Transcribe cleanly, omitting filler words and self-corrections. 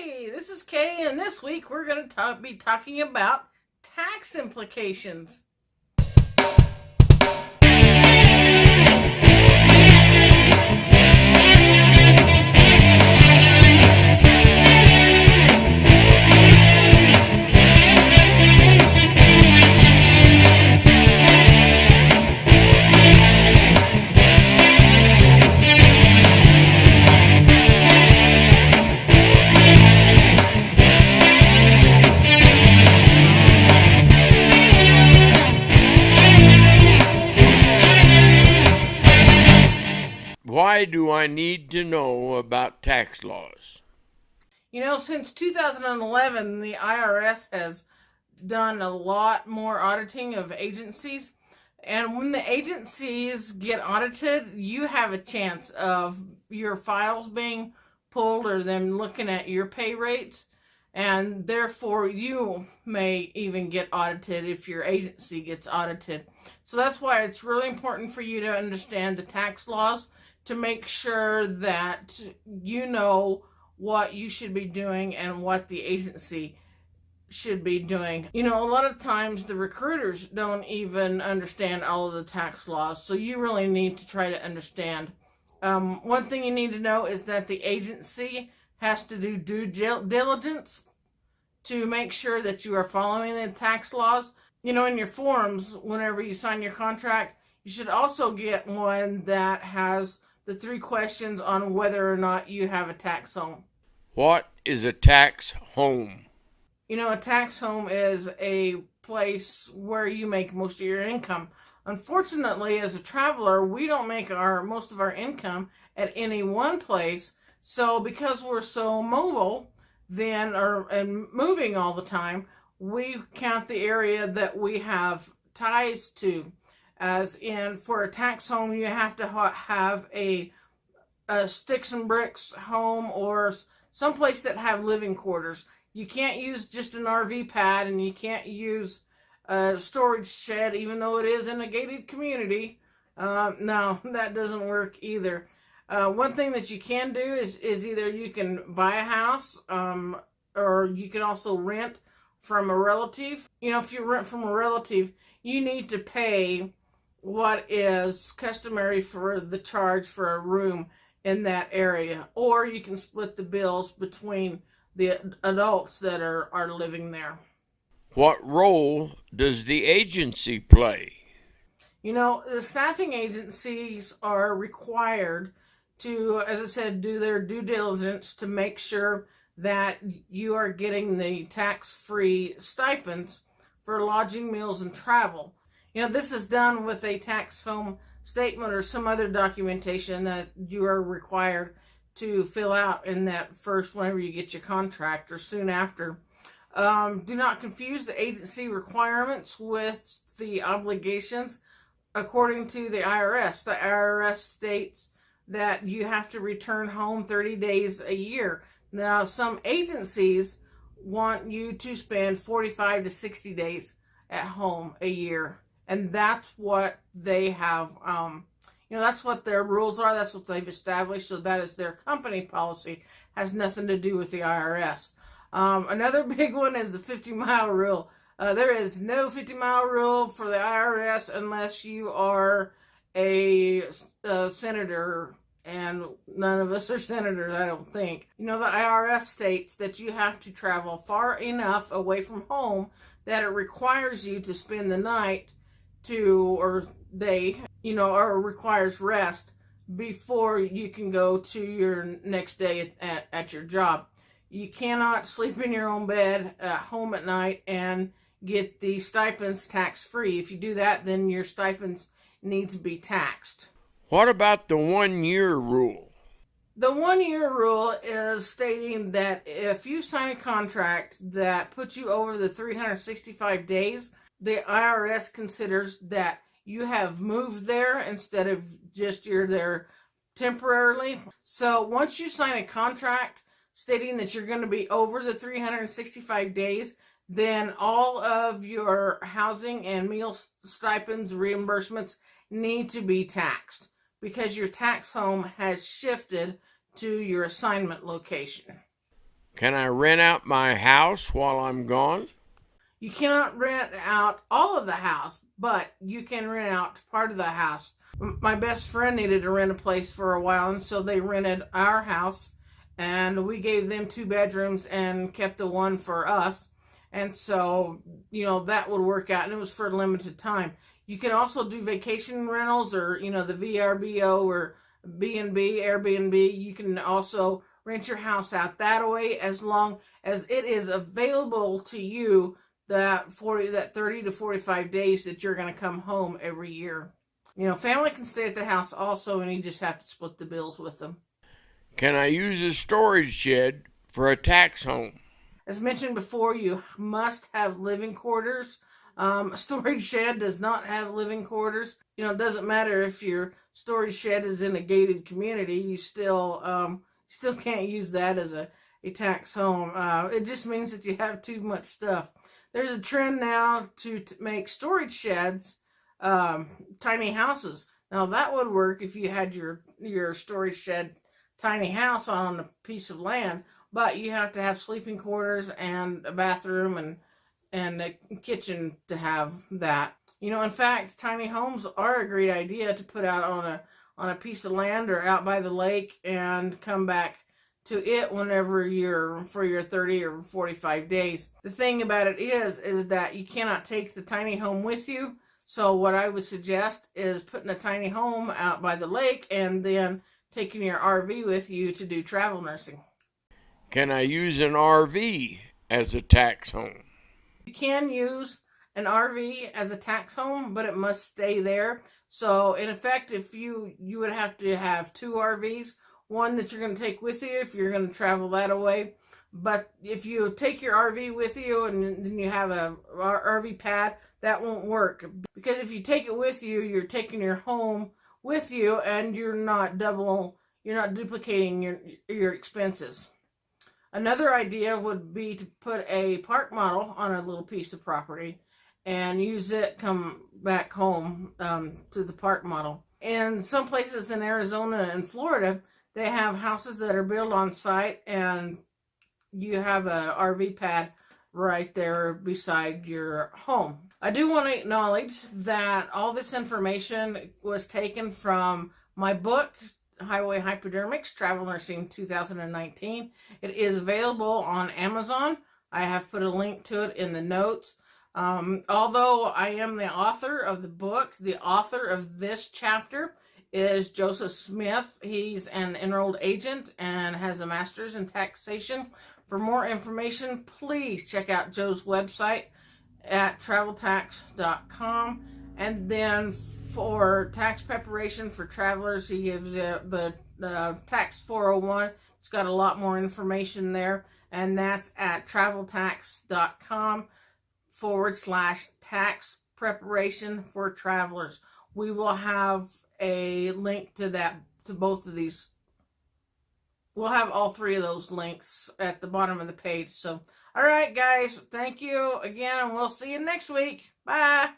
Hey, this is Kay, and this week we're going to be talking about tax implications. Why do I need to know about tax laws? You know, since 2011, the IRS has done a lot more auditing of agencies. And when the agencies get audited, you have a chance of your files being pulled or them looking at your pay rates. And therefore, you may even get audited if your agency gets audited. So that's why it's really important for you to understand the tax laws to make sure that you know what you should be doing and what the agency should be doing. You know, a lot of times the recruiters don't even understand all of the tax laws, so you really need to try to understand. One thing you need to know is that the agency has to do due diligence to make sure that you are following the tax laws. You know, in your forms, whenever you sign your contract, you should also get one that has the 3 questions on whether or not you have a tax home. What is a tax home? You know, a tax home is a place where you make most of your income. Unfortunately, as a traveler, we don't make most of our income at any one place. So because we're so mobile and moving all the time, we count the area that we have ties to. As in, for a tax home, you have to have a sticks and bricks home or someplace that have living quarters. You can't use just an RV pad, and you can't use a storage shed, even though it is in a gated community. No, that doesn't work either. One thing that you can do is either you can buy a house, or you can also rent from a relative. You know, if you rent from a relative, you need to pay what is customary for the charge for a room in that area, or you can split the bills between the adults that are living there. What role does the agency play? You know, the staffing agencies are required to, as I said, do their due diligence to make sure that you are getting the tax-free stipends for lodging, meals, and travel. You know, this is done with a tax home statement or some other documentation that you are required to fill out in that first, whenever you get your contract or soon after. Do not confuse the agency requirements with the obligations according to the IRS. The IRS states that you have to return home 30 days a year. Now, some agencies want you to spend 45 to 60 days at home a year. And that's what they have, that's what their rules are. That's what they've established. So that is their company policy. Has nothing to do with the IRS. Another big one is the 50-mile rule. There is no 50-mile rule for the IRS unless you are a senator, and none of us are senators, I don't think. You know, the IRS states that you have to travel far enough away from home that it requires you to spend the night or requires rest before you can go to your next day at your job. You cannot sleep in your own bed at home at night and get the stipends tax-free. If you do that, then your stipends need to be taxed. What about the 1-year rule? The 1-year rule is stating that if you sign a contract that puts you over the 365 days, the IRS considers that you have moved there instead of just you're there temporarily. So once you sign a contract stating that you're going to be over the 365 days, then all of your housing and meal stipends, reimbursements need to be taxed because your tax home has shifted to your assignment location. Can I rent out my house while I'm gone? You cannot rent out all of the house, but you can rent out part of the house. My best friend needed to rent a place for a while, and so they rented our house, and we gave them 2 bedrooms and kept the one for us. And so, that would work out, and it was for a limited time. You can also do vacation rentals, or, the VRBO or B&B, Airbnb. You can also rent your house out that way, as long as it is available to you that 30 to 45 days that you're going to come home every year. Family can stay at the house also, and you just have to split the bills with them. Can I use a storage shed for a tax home? As mentioned before, you must have living quarters. A storage shed does not have living quarters. It doesn't matter if your storage shed is in a gated community, you still can't use that as a tax home. It just means that you have too much stuff. There's a trend now to make storage sheds tiny houses. Now that would work if you had your storage shed tiny house on a piece of land, but you have to have sleeping quarters and a bathroom and a kitchen to have that. In fact, tiny homes are a great idea to put out on a piece of land or out by the lake and come back to it whenever for your 30 or 45 days. The thing about it is that you cannot take the tiny home with you. So what I would suggest is putting a tiny home out by the lake and then taking your RV with you to do travel nursing. Can I use an RV as a tax home? You can use an RV as a tax home, but it must stay there. So in effect, if you would have to have 2 RVs, one that you're going to take with you if you're going to travel that away. But if you take your RV with you and then you have a RV pad, that won't work. Because if you take it with you, you're taking your home with you, and you're not duplicating your expenses. Another idea would be to put a park model on a little piece of property and use it come back home to the park model. In some places in Arizona and Florida, they have houses that are built on site, and you have an RV pad right there beside your home. I do want to acknowledge that all this information was taken from my book, Highway Hypodermics, Travel Nursing 2019. It is available on Amazon. I have put a link to it in the notes. Although I am the author of the book, the author of this chapter is Joseph Smith. He's an enrolled agent and has a master's in taxation. For more information, please check out Joe's website at traveltax.com. And then for tax preparation for travelers, he gives the Tax 401. It's got a lot more information there, and that's at traveltax.com/tax preparation for travelers. We will have a link to that, to both of these. We'll have all 3 of those links at the bottom of the page. So, all right, guys, thank you again, and we'll see you next week. Bye.